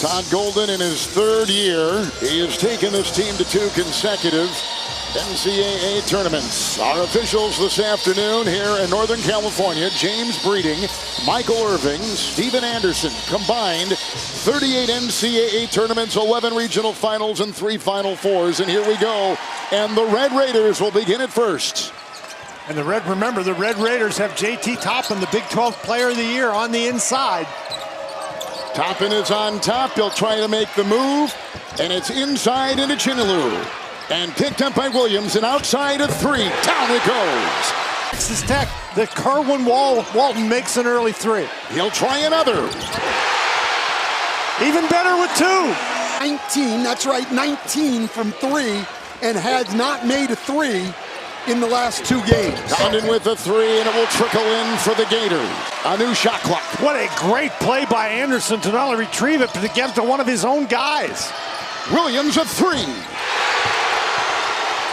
Todd Golden in his third year. He has taken this team to 2 consecutive NCAA tournaments. Our officials this afternoon here in Northern California: James Breeding, Michael Irving, Steven Anderson. Combined 38 NCAA tournaments, 11 regional finals, and 3 Final Fours. And here we go. And the Red Raiders will begin it first. And remember, the Red Raiders have JT Toppin, the Big 12 Player of the Year, on the inside. Toppin is on top. He'll try to make the move. And it's inside into Chinaloo. And picked up by Williams, and outside of 3. Down it goes. Texas Tech, the Kerwin Walton makes an early 3. He'll try another. Even better with 2. 19, that's right, 19 from 3, and has not made a 3 in the last 2 games. Condon with the 3, and it will trickle in for the Gators. A new shot clock. What a great play by Anderson to not only retrieve it, but to get it to one of his own guys. Williams a 3.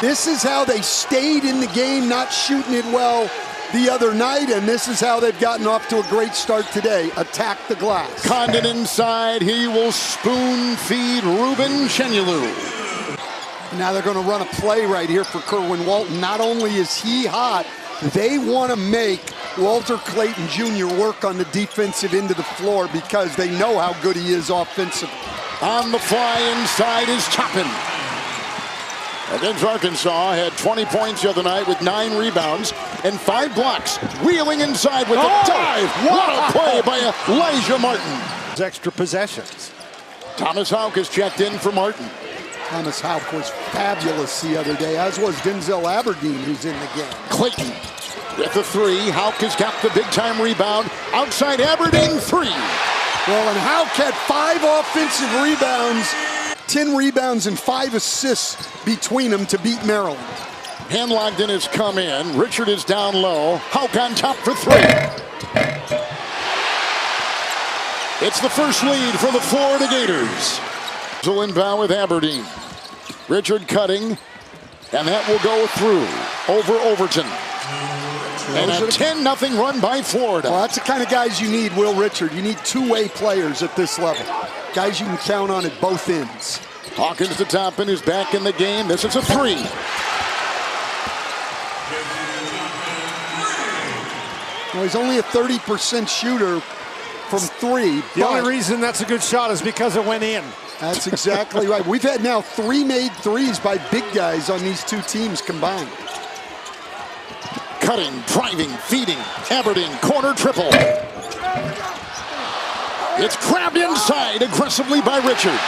This is how they stayed in the game, not shooting it well the other night, and this is how they've gotten off to a great start today. Attack the glass. Condon inside. He will spoon feed Ruben Chinaloo. Now they're going to run a play right here for Kerwin Walton. Not only is he hot, they want to make Walter Clayton Jr. work on the defensive end of the floor because they know how good he is offensively. On the fly inside is Toppin. Against Arkansas, had 20 points the other night with 9 rebounds and 5 blocks. Wheeling inside with a dive. What a play by Elijah Martin. Extra possessions. Thomas Houck is checked in for Martin. Thomas Houck was fabulous the other day, as was Denzel Aberdeen, who's in the game. Clayton with the 3. Houck has got the big-time rebound. Outside Aberdeen, 3. Well, and Houck had 5 offensive rebounds, 10 rebounds and 5 assists between them to beat Maryland. Hanlogden has come in. Richard is down low. Houck on top for 3. It's the first lead for the Florida Gators. So inbound with Aberdeen. Richard cutting, and that will go through over Overton. And a 10-0 run by Florida. Well, that's the kind of guys you need, Will Richard. You need two-way players at this level. Guys you can count on at both ends. Hawkins to Toppin, who's back in the game. This is a 3. Well, he's only a 30% shooter from 3. The only reason that's a good shot is because it went in. That's exactly right. We've had now 3 made threes by big guys on these 2 teams combined. Cutting, driving, feeding. Aberdeen, corner triple. It's grabbed inside aggressively by Richard.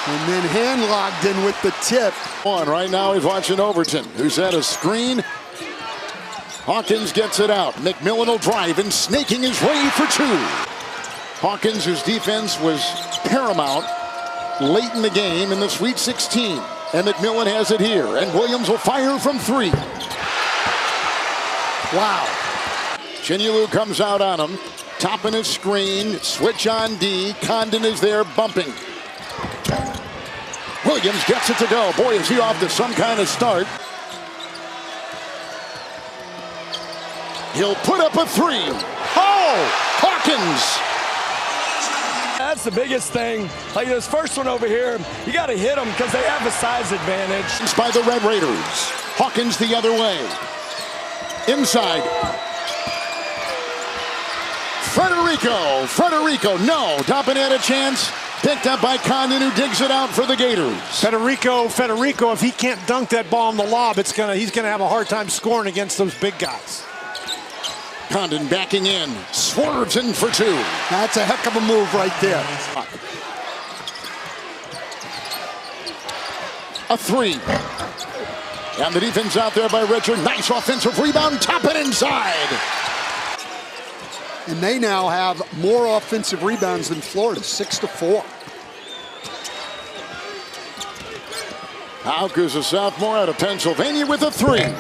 And then Hanlogden with the tip. On right now, he's watching Overton, who's at a screen. Hawkins gets it out. McMillan will drive and snaking his way for 2. Hawkins, whose defense was paramount late in the game in the Sweet 16. And McMillan has it here. And Williams will fire from 3. Wow. Chinaloo comes out on him. Toppin his screen. Switch on D. Condon is there bumping. Williams gets it to go. Boy, is he off to some kind of start. He'll put up a 3. Oh! Hawkins! That's the biggest thing. Like this first one over here, you got to hit them because they have a size advantage. It's by the Red Raiders. Hawkins the other way. Inside. Federico, no. Toppin had a chance. Picked up by Condon, who digs it out for the Gators. Federico, if he can't dunk that ball in the lob, he's gonna have a hard time scoring against those big guys. Condon backing in, swerves in for 2. That's a heck of a move right there. A 3. And the defense out there by Richard. Nice offensive rebound. Toppin inside. And they now have more offensive rebounds than Florida, 6-4. Houck is a sophomore out of Pennsylvania with a 3.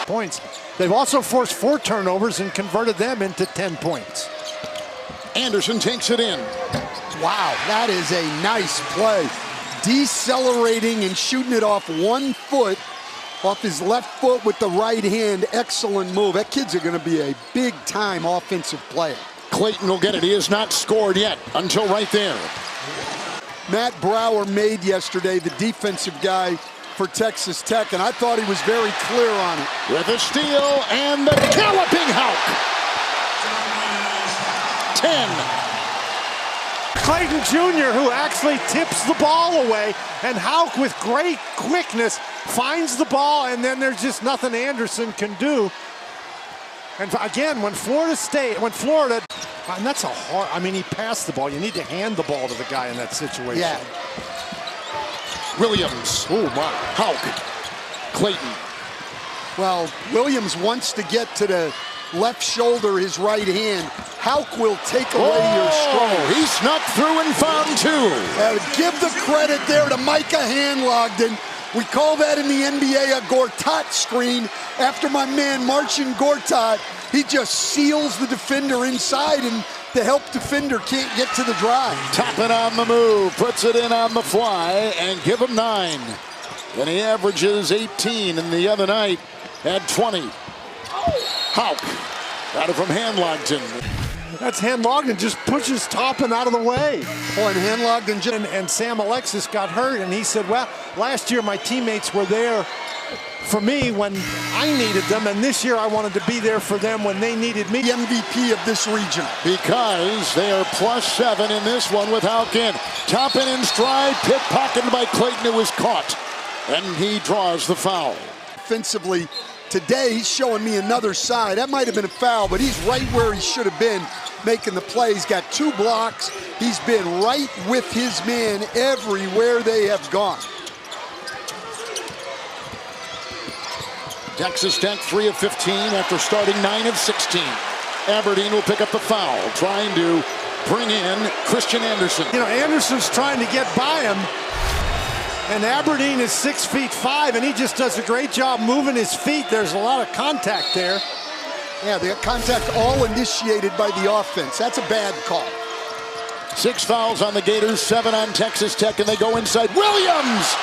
Points. They've also forced 4 turnovers and converted them into 10 points. Anderson takes it in. Wow, that is a nice play. Decelerating and shooting it off 1 foot, off his left foot with the right hand. Excellent move. That kid's going to be a big-time offensive player. Clayton will get it. He has not scored yet until right there. Matt Brower made yesterday, the defensive guy for Texas Tech, and I thought he was very clear on it. With a steal and the galloping Houck. 10. Clayton Jr., who actually tips the ball away, and Houck with great quickness finds the ball, and then there's just nothing Anderson can do. And again, when Florida, and that's a hard, I mean, he passed the ball. You need to hand the ball to the guy in that situation. Yeah. Williams. Oh, my. Houck. Clayton. Well, Williams wants to get to the left shoulder, his right hand. Houck will take away your strike. He snuck through and found two. Give the credit there to Micah Hanlogden. We call that in the NBA a Gortat screen. After my man Marcin Gortat, he just seals the defender inside, and the help defender can't get to the drive. Toppin on the move, puts it in on the fly, and give him 9. And he averages 18, and the other night had 20. Houck got it from Hanlogden. That's Hanlogden just pushes Toppin out of the way. Oh, and Hanlogden just... And Sam Alexis got hurt, and he said, well, last year my teammates were there for me when I needed them, and this year I wanted to be there for them when they needed me. The MVP of this region. Because they are +7 in this one with Houck in. Toppin in stride, pickpocketed by Clayton, who was caught. And he draws the foul. Offensively, today he's showing me another side. That might have been a foul, but he's right where he should have been making the play. He's got 2 blocks. He's been right with his man everywhere they have gone. Texas Tech 3 of 15 after starting 9 of 16. Aberdeen will pick up the foul, trying to bring in Christian Anderson. You know, Anderson's trying to get by him, and Aberdeen is 6'5", and he just does a great job moving his feet. There's a lot of contact there. Yeah, the contact all initiated by the offense. That's a bad call. 6 fouls on the Gators, 7 on Texas Tech, and they go inside. Williams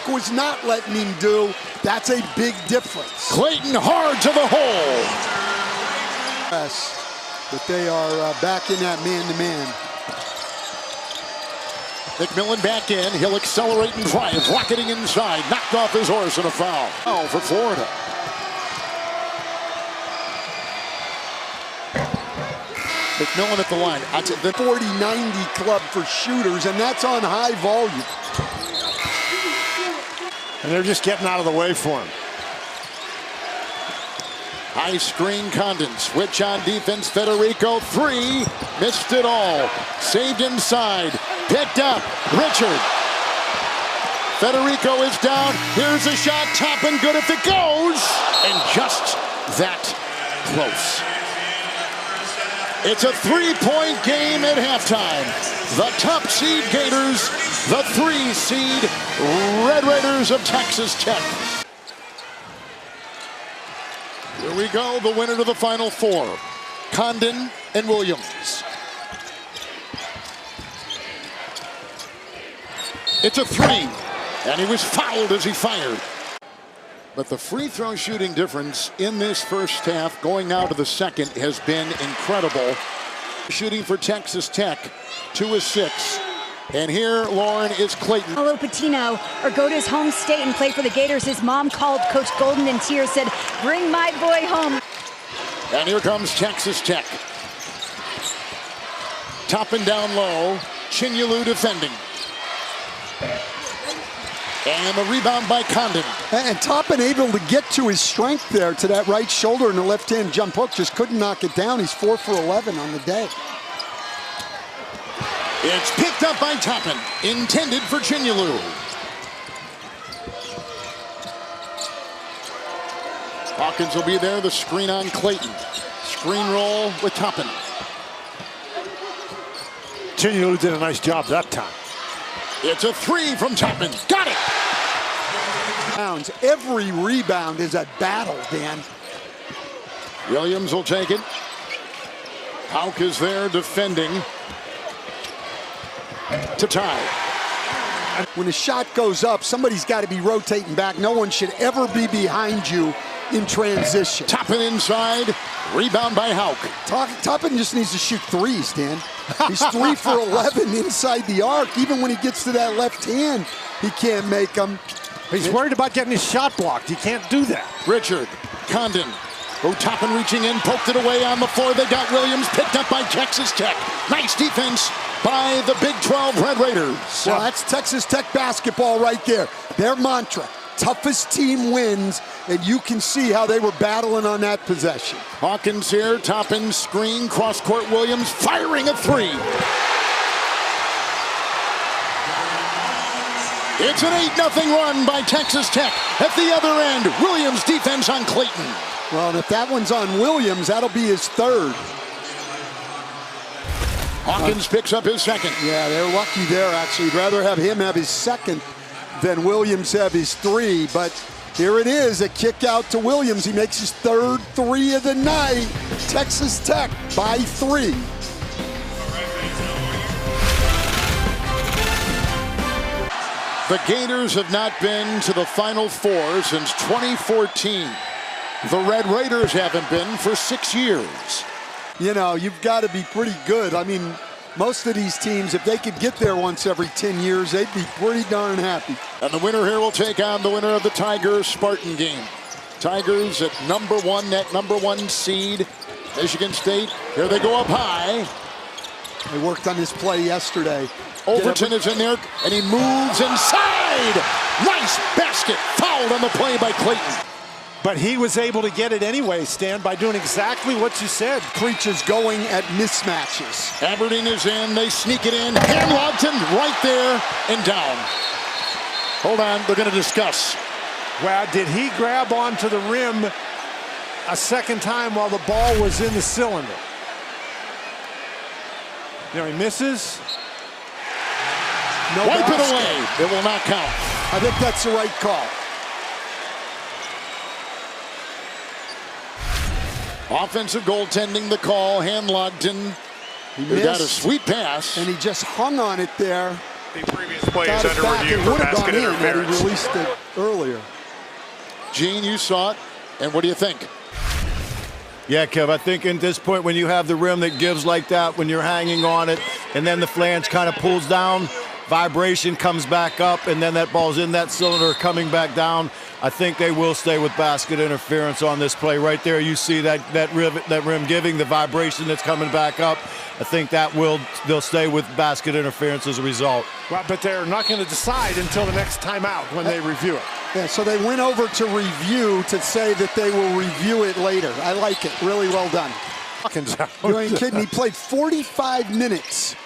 was not letting him do. That's a big difference. Clayton hard to the hole. Yes, but they are back in that man-to-man. McMillan back in. He'll accelerate and drive, rocketing inside. Knocked off his horse in a foul. Foul for Florida. McMillan at the line. The 40-90 club for shooters, and that's on high volume. And they're just getting out of the way for him. High screen, Condon. Switch on defense. Federico, 3. Missed it all. Saved inside. Picked up. Richard. Federico is down. Here's a shot. Toppin good if it goes. And just that close. It's a 3-point game at halftime. The top seed Gators, the 3 seed Red Raiders of Texas Tech. Here we go, the winner to the Final Four, Condon and Williams. It's a 3, and he was fouled as he fired. But the free throw shooting difference in this first half going now to the second has been incredible. Shooting for Texas Tech, 2 of 6. And here, Lauren, is Clayton. Paulo Patino, or go to his home state and play for the Gators. His mom called Coach Golden in tears, said, bring my boy home. And here comes Texas Tech. Toppin down low, Chinyelu defending. And the rebound by Condon. And Toppin able to get to his strength there, to that right shoulder and the left-hand jump hook. Just couldn't knock it down. He's 4 for 11 on the day. It's picked up by Toppin, intended for Chinyelu. Hawkins will be there, the screen on Clayton. Screen roll with Toppin. Chinyelu did a nice job that time. It's a 3 from Toppin. Got it! Every rebound is a battle, Dan. Williams will take it. Houck is there defending to tie. When a shot goes up, somebody's got to be rotating back. No one should ever be behind you in transition. Toppin inside, rebound by Hauk. Toppin just needs to shoot threes, Dan. He's 3 for 11 inside the arc. Even when he gets to that left hand, he can't make them. He's worried about getting his shot blocked. He can't do that. Richard, Condon. Toppin reaching in, poked it away on the floor. They got Williams picked up by Texas Tech. Nice defense by the Big 12 Red Raiders. Well, that's Texas Tech basketball right there. Their mantra, toughest team wins, and you can see how they were battling on that possession. Hawkins here, Toppin screen, cross-court Williams firing a three. It's an 8-0 run by Texas Tech. At the other end, Williams defense on Clayton. Well, and if that one's on Williams, that'll be his third. Hawkins picks up his second. Yeah, they're lucky there, actually. I'd rather have him have his second than Williams have his three. But here it is, a kick out to Williams. He makes his third three of the night. Texas Tech by 3. The Gators have not been to the Final Four since 2014. The Red Raiders haven't been for 6 years. You know, you've got to be pretty good. I mean, most of these teams, if they could get there once every 10 years, they'd be pretty darn happy. And the winner here will take on the winner of the Tigers-Spartan game. Tigers at #1 seed. Michigan State, here they go up high. They worked on this play yesterday. Overton is in there, and he moves inside. Nice basket, fouled on the play by Clayton. But he was able to get it anyway, Stan, by doing exactly what you said. Preacher's going at mismatches. Aberdeen is in, they sneak it in. Hamilton right there and down. Hold on, they're going to discuss. Well, did he grab onto the rim a second time while the ball was in the cylinder? You know, he misses. No Wipe it basket. away. It will not count. I think that's the right call. Offensive goaltending the call. Hanlogton. He got a sweet pass. And he just hung on it there. The previous play is Got it under back. review It for would have basket gone in had he interference. released it earlier. Gene, you saw it. And what do you think? Yeah, Kev, I think at this point when you have the rim that gives like that, when you're hanging on it, and then the flange kind of pulls down, vibration comes back up, and then that ball's in that cylinder coming back down, I think they will stay with basket interference on this play. Right there, you see that rim giving the vibration that's coming back up. I think they'll stay with basket interference as a result. Well, but they're not going to decide until the next timeout when they review it. Yeah, so they went over to review to say that they will review it later. I like it. Really well done. Hawkins out. You ain't kidding. He played 45 minutes.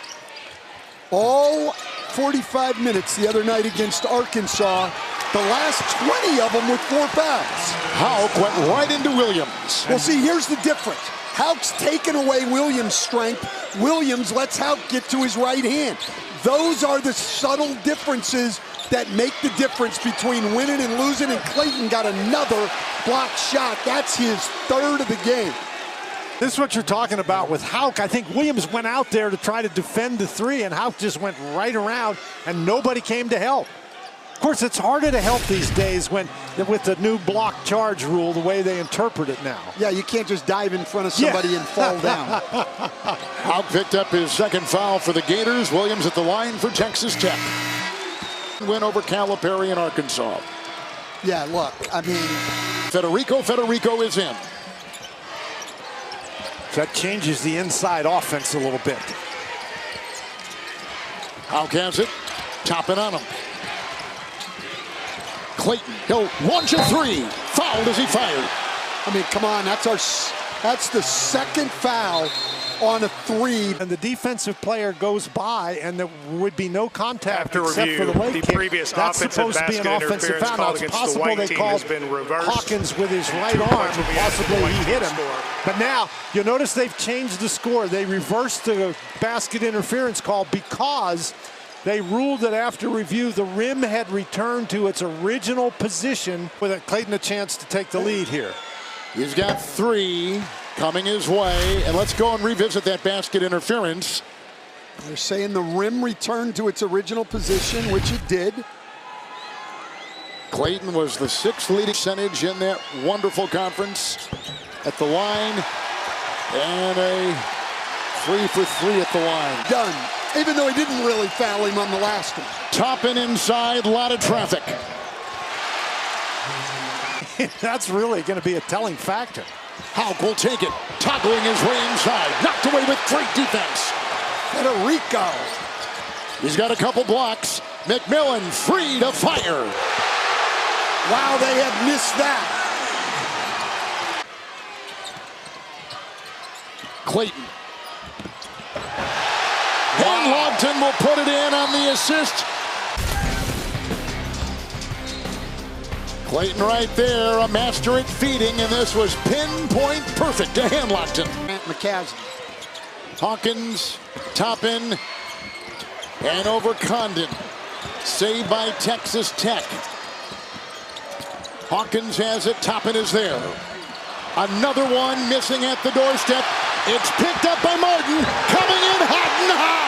All 45 minutes the other night against Arkansas. The last 20 of them with 4 fouls. Hauk went right into Williams. Well, see, here's the difference. Hauk's taken away Williams' strength. Williams lets Hauk get to his right hand. Those are the subtle differences that make the difference between winning and losing, and Clayton got another blocked shot. That's his third of the game. This is what you're talking about with Hauk. I think Williams went out there to try to defend the three, and Hauk just went right around, and nobody came to help. Of course, it's harder to help these days with the new block charge rule, the way they interpret it now. Yeah, you can't just dive in front of somebody and fall down. Hauk picked up his second foul for the Gators. Williams at the line for Texas Tech. Win over Calipari in Arkansas. Yeah, look, I mean... Federico is in. That changes the inside offense a little bit. Hauk has it. Toppin on him. Clayton, he'll launch a three. Fouled as he fired. I mean, come on, that's the second foul on a three. And the defensive player goes by, and there would be no contact After except review, for the leg the kick. previous That's offensive supposed to be an basket offensive interference foul. call Now, it's against the possible white they team called has been reversed. Hawkins with his right Two arm, points and will be added to the possibly white he hit team's him. score. But now, you'll notice they've changed the score. They reversed the basket interference call because they ruled that after review, the rim had returned to its original position, with Clayton a chance to take the lead here. He's got 3 coming his way. And let's go and revisit that basket interference. They're saying the rim returned to its original position, which it did. Clayton was the 6th leading percentage in that wonderful conference. At the line, and a 3 for 3 at the line. Done, even though he didn't really foul him on the last one. Toppin inside, a lot of traffic. That's really going to be a telling factor. Hauk will take it, toggling his way inside. Knocked away with great defense. Federico. He's got a couple blocks. McMillan free to fire. Wow, they have missed that. Clayton. And Longton will put it in on the assist. Clayton right there, a master at feeding, and this was pinpoint perfect to Hanlongton. McCaslin. Hawkins, Toppin, and over Condon. Saved by Texas Tech. Hawkins has it, Toppin is there. Another one missing at the doorstep. It's picked up by Martin, coming in hot and high.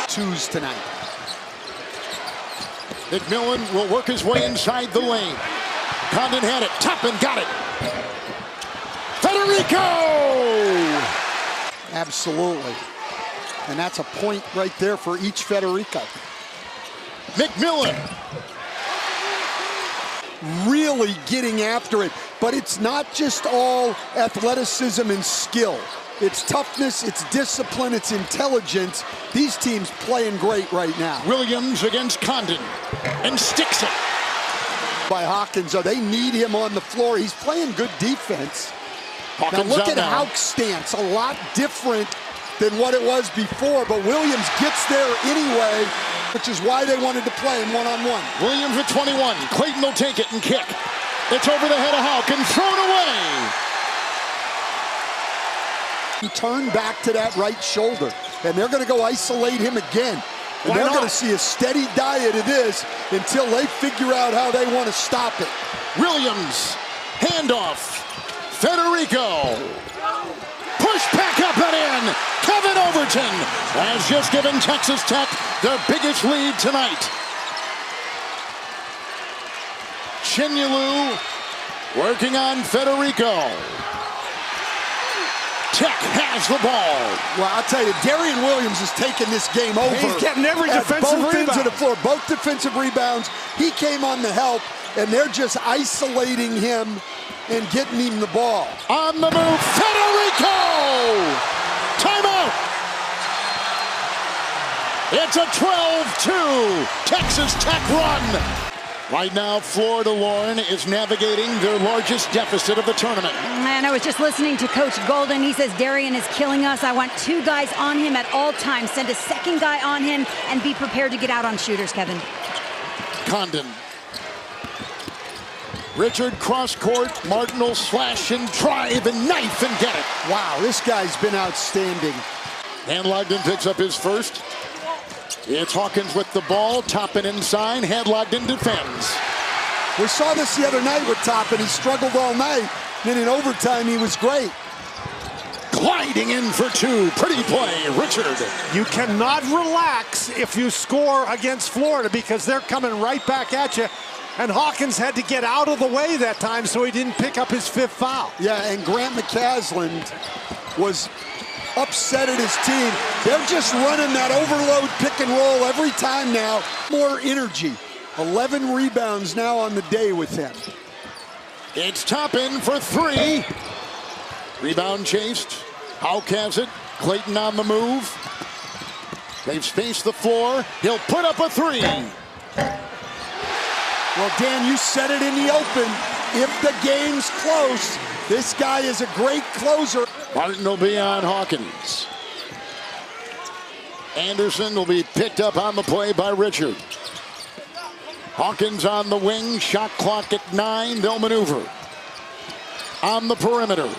Twos tonight. McMillan will work his way inside the lane. Condon had it, Toppin got it. Federico! Absolutely. And that's a point right there for each Federico. McMillan. Really getting after it, but it's not just all athleticism and skill. It's toughness, it's discipline, it's intelligence. These teams playing great right now. Williams against Condon and sticks it. By Hawkins, they need him on the floor. He's playing good defense. Hawkins now look at now. Hauk's stance, a lot different than what it was before, but Williams gets there anyway, which is why they wanted to play him one-on-one. Williams at 21. Clayton will take it and kick. It's over the head of Hauk and thrown away. He turned back to that right shoulder, and they're going to go isolate him again. And they're going to see a steady diet of this until they figure out how they want to stop it. Williams, handoff. Federico. Push back up and in. Kevin Overton has just given Texas Tech their biggest lead tonight. Chinyelu working on Federico. Tech has the ball. Well, I'll tell you, Darian Williams is taking this game over. He's getting every defensive both ends rebound. of the floor, both defensive rebounds. He came on the help, and they're just isolating him and getting him the ball. On the move, Federico! Timeout! It's a 12-2 Texas Tech run. Right now, Florida, Lauren, is navigating their largest deficit of the tournament. And I was just listening to Coach Golden. He says, Darian is killing us. I want 2 guys on him at all times. Send a second guy on him and be prepared to get out on shooters, Kevin. Condon. Richard cross court. Martin will slash and drive and knife and get it. Wow, this guy's been outstanding. Hanlogden picks up his first. It's Hawkins with the ball. Toppin inside. Hanlogden defends. We saw this the other night with Toppin. He struggled all night. Then in overtime, he was great. Gliding in for 2. Pretty play, Richard. You cannot relax if you score against Florida because they're coming right back at you. And Hawkins had to get out of the way that time so he didn't pick up his 5th foul. Yeah, and Grant McCaslin was upset at his team. They're just running that overload pick and roll every time now. More energy. 11 rebounds now on the day with him. It's Toppin for 3. Rebound chased. Hauk has it. Clayton on the move. They've spaced the floor. He'll put up a 3. Well, Dan, you said it in the open. If the game's close, this guy is a great closer. Martin will be on Hawkins. Anderson will be picked up on the play by Richard. Hawkins on the wing. Shot clock at 9. They'll maneuver. On the perimeter.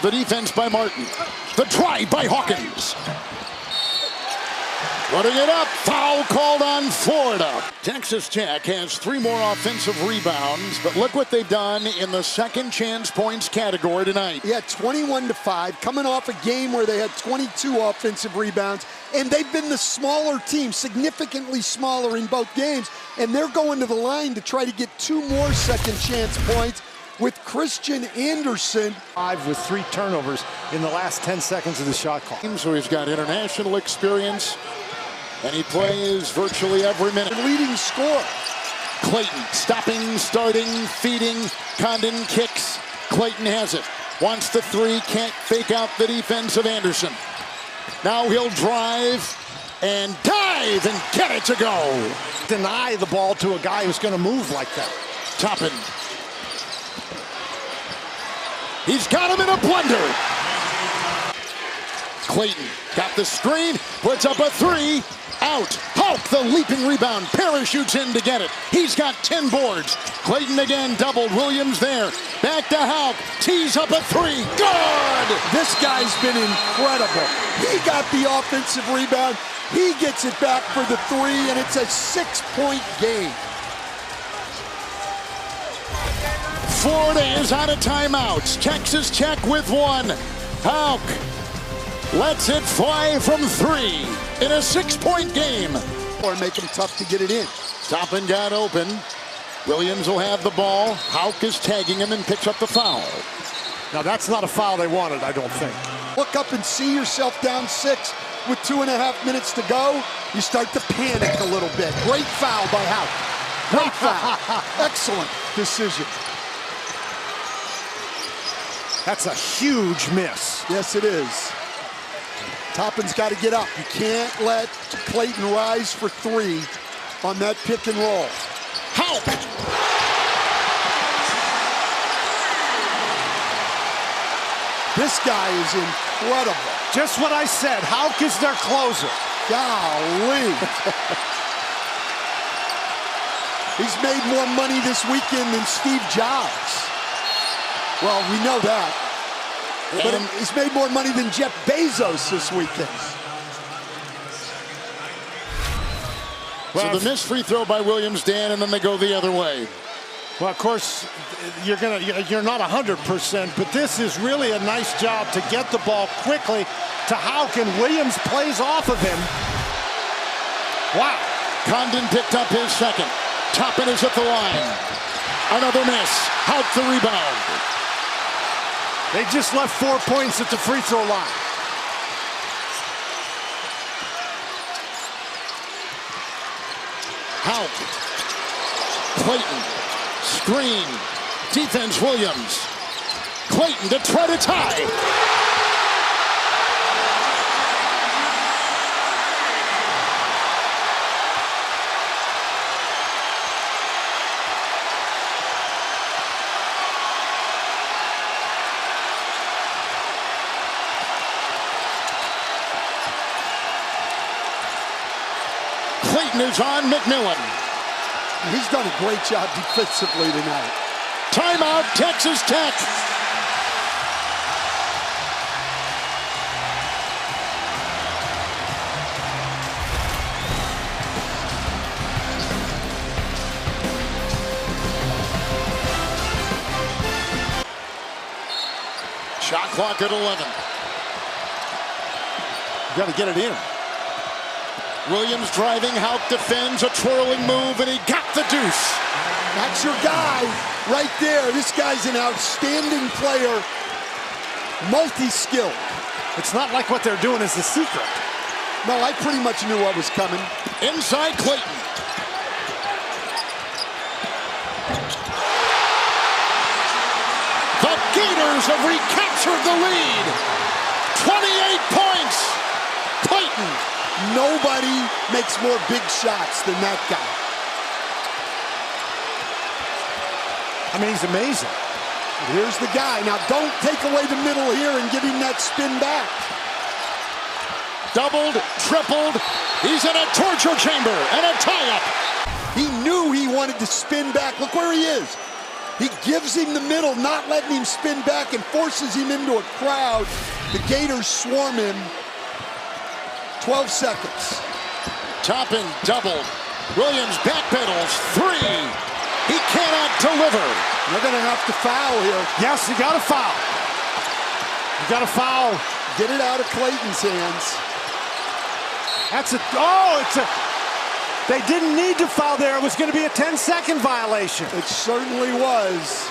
The defense by Martin. The drive by Hawkins. Putting it up, foul called on Florida. Texas Tech has 3 more offensive rebounds, but look what they've done in the second chance points category tonight. Yeah, 21-5, coming off a game where they had 22 offensive rebounds, and they've been the smaller team, significantly smaller in both games, and they're going to the line to try to get 2 more second chance points with Christian Anderson. 5 with 3 turnovers in the last 10 seconds of the shot clock. So he's got international experience, and he plays virtually every minute. Leading scorer. Clayton stopping, starting, feeding. Condon kicks. Clayton has it. Wants the 3, can't fake out the defense of Anderson. Now he'll drive and dive and get it to go. Deny the ball to a guy who's going to move like that. Toppin. He's got him in a blunder. Clayton got the screen, puts up a 3. Out. Houck, the leaping rebound, parachutes in to get it. He's got 10 boards. Clayton again doubled. Williams there. Back to Houck. Tees up a 3. Good! This guy's been incredible. He got the offensive rebound. He gets it back for the 3, and it's a 6-point game. Florida is out of timeouts. Texas Tech with 1. Houck lets it fly from 3 in a 6-point game. Or make them tough to get it in. Toppin got open. Williams will have the ball. Houck is tagging him and picks up the foul. Now that's not a foul they wanted, I don't think. Look up and see yourself down 6 with 2.5 minutes to go. You start to panic a little bit. Great foul by Houck. Great foul. Excellent decision. That's a huge miss. Yes, it is. Toppin's got to get up. You can't let Clayton rise for 3 on that pick and roll. Houck! This guy is incredible. Just what I said. Houck is their closer. Golly. He's made more money this weekend than Steve Jobs. Well, we know that. But he's made more money than Jeff Bezos this weekend. So the missed free throw by Williams, Dan, and then they go the other way. Well, of course, you're not 100%, but this is really a nice job to get the ball quickly to Houck, and Williams plays off of him. Wow. Condon picked up his 2nd. Toppin is at the line. Another miss. Houck the rebound. They just left 4 points at the free throw line. Houck. Clayton. Screen. Defense Williams. Clayton to try to tie. Clayton is on McMillan. He's done a great job defensively tonight. Timeout, Texas Tech. Shot clock at 11. Got to get it in. Williams driving, Houck defends, a twirling move, and he got the deuce. That's your guy right there. This guy's an outstanding player, multi-skilled. It's not like what they're doing is the secret. No, I pretty much knew what was coming. Inside Clayton. The Gators have recaptured the lead. 28 points. Clayton. Nobody makes more big shots than that guy. I mean, he's amazing. Here's the guy. Now, don't take away the middle here and give him that spin back. Doubled, tripled. He's in a torture chamber and a tie-up. He knew he wanted to spin back. Look where he is. He gives him the middle, not letting him spin back, and forces him into a crowd. The Gators swarm him. 12 seconds. Top and double. Williams backpedals. Three. He cannot deliver. They're going to have to foul here. Yes, you got to foul. You got to foul. Get it out of Clayton's hands. That's it's a, they didn't need to foul there. It was going to be a 10-second violation. It certainly was.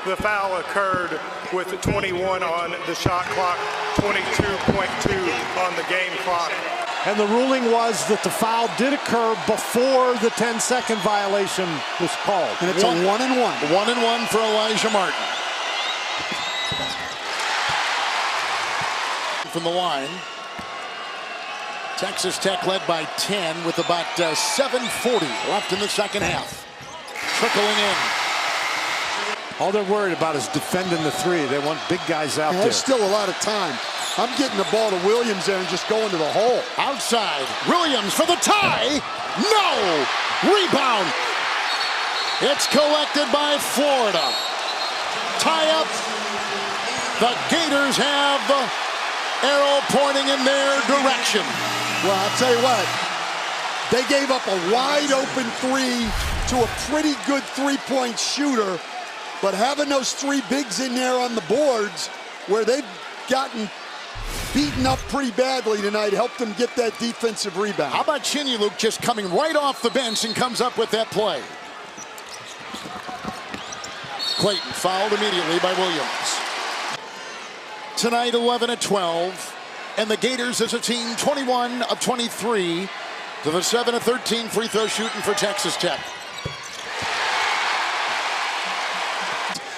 The foul occurred with 21 on the shot clock, 22.2 on the game clock. And the ruling was that the foul did occur before the 10-second violation was called. And it's a 1-1. 1-1 for Elijah Martin. From the line. Texas Tech led by 10 with about 7:40 left in the second half. Trickling in. All they're worried about is defending the three. They want big guys out there. There's still a lot of time. I'm getting the ball to Williams there and just going to the hole. Outside. Williams for the tie. No! Rebound. It's collected by Florida. Tie up. The Gators have the arrow pointing in their direction. Well, I'll tell you what. They gave up a wide open three to a pretty good three-point shooter. But having those three bigs in there on the boards where they've gotten beaten up pretty badly tonight helped them get that defensive rebound. How about Chinyuluk just coming right off the bench and comes up with that play? Clayton fouled immediately by Williams. Tonight 11-12, and the Gators as a team 21 of 23 to the 7 of 13 free throw shooting for Texas Tech.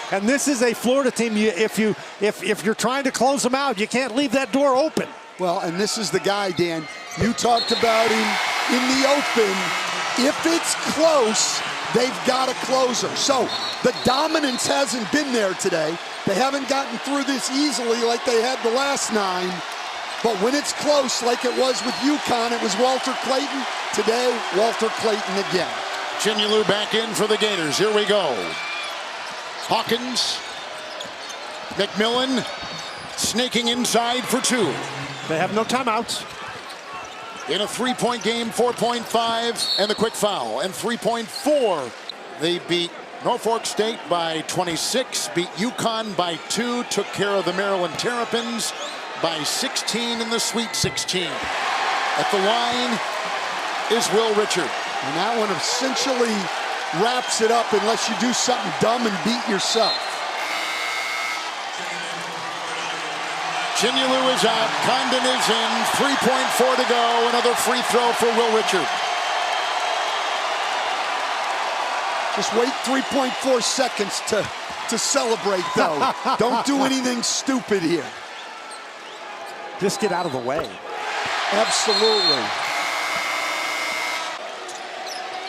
And this is a Florida team. If you're trying to close them out, you can't leave that door open. Well, and this is the guy, Dan. You talked about him in the open. If it's close, they've got a closer. So the dominance hasn't been there today. They haven't gotten through this easily like they had the last 9. But when it's close, like it was with UConn, it was Walter Clayton. Today, Walter Clayton again. Chinyulu back in for the Gators. Here we go. Hawkins, McMillan snaking inside for 2. They have no timeouts. In a 3-point game, 4.5, and the quick foul. And 3.4, they beat Norfolk State by 26, beat UConn by 2, took care of the Maryland Terrapins by 16 in the Sweet 16. At the line is Will Richard. And that one essentially wraps it up unless you do something dumb and beat yourself. Chinyulu is out. Condon is in. 3.4 to go. Another free throw for Will Richard. Just wait 3.4 seconds to celebrate, though. Don't do anything stupid here. Just get out of the way. Absolutely.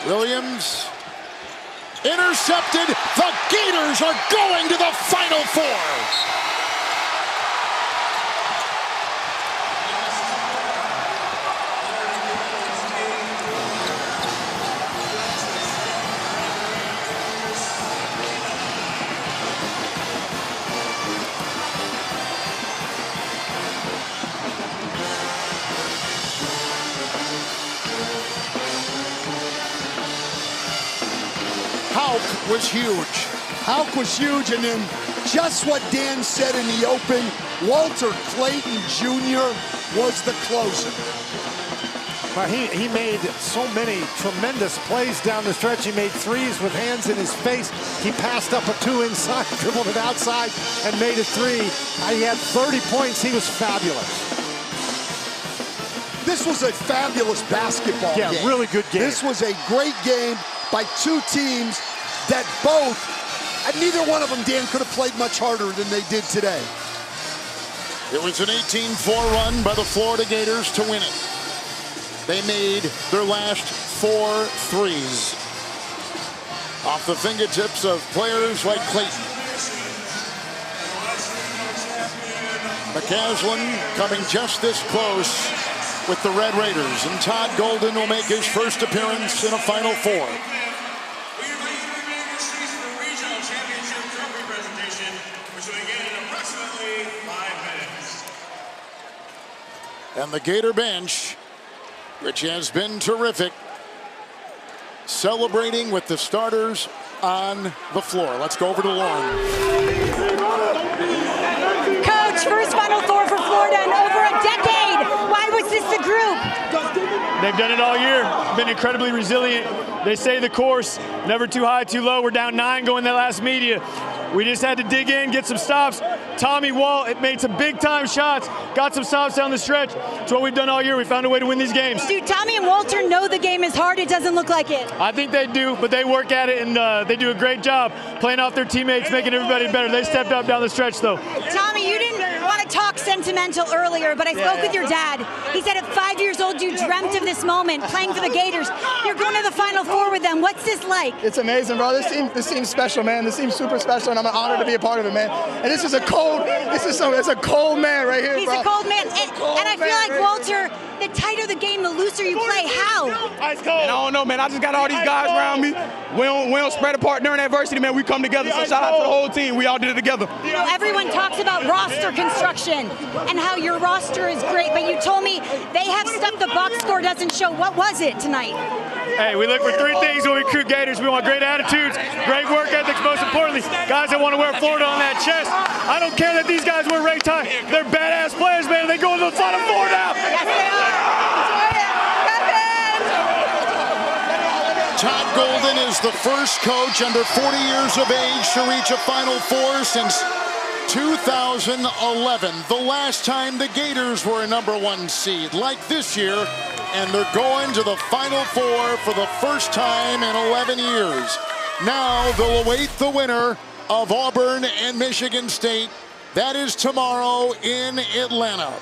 Williams intercepted. The Gators are going to the Final Four. Houck was huge. Houck was huge, and then just what Dan said in the open, Walter Clayton Jr. was the closer. Well, he made so many tremendous plays down the stretch. He made threes with hands in his face. He passed up a 2 inside, dribbled it outside, and made a 3. He had 30 points. He was fabulous. This was a fabulous basketball game. Yeah, really good game. This was a great game by 2 teams that both, and neither one of them, Dan, could have played much harder than they did today. It was an 18-4 run by the Florida Gators to win it. They made their last 4 threes off the fingertips of players like Clayton. McCaslin coming just this close with the Red Raiders, and Todd Golden will make his first appearance in a Final Four. And the Gator bench which has been terrific. Celebrating with the starters on the floor. Let's go over to Lauren. Coach, first Final Four for Florida in over a decade. Why was this the group? They've done it all year, been incredibly resilient. They say the course, never too high, too low. We're down 9 going that last media. We just had to dig in, get some stops. Tommy Walt made some big-time shots, got some stops down the stretch. It's what we've done all year. We found a way to win these games. Do Tommy and Walter know the game is hard? It doesn't look like it. I think they do, but they work at it, and they do a great job playing off their teammates, making everybody better. They stepped up down the stretch, though. Tommy, you didn't want to talk sentimental earlier, but I spoke with your dad. He said at 5 years old, you dreamt of this moment, playing for the Gators. You're going to the Final Four with them. What's this like? It's amazing, bro. This team's special, man. This team's super special, and I'm honored to be a part of it, man. And it's a cold man right here, He's bro. a cold man. And I feel like, Walter, the tighter the game, the looser you play. How? Ice cold. And I don't know, man. I just got all these guys around me. We don't spread apart during adversity, man. We come together. So shout out to the whole team. We all did it together. You know, everyone talks about roster construction and how your roster is great, but you told me they have stuff the box score doesn't show. What was it tonight? Hey, we look for 3 things when we recruit Gators. We want great attitudes, great work ethics, most importantly, guys that want to wear Florida on that chest. I don't care that these guys wear ray tie. They're badass players, man. They go into the Final Four now. Yes, they are. Todd Golden is the first coach under 40 years of age to reach a Final Four since 2011. The last time the Gators were a #1 seed, like this year, and they're going to the Final Four for the first time in 11 years. Now they'll await the winner of Auburn and Michigan State. That is tomorrow in Atlanta.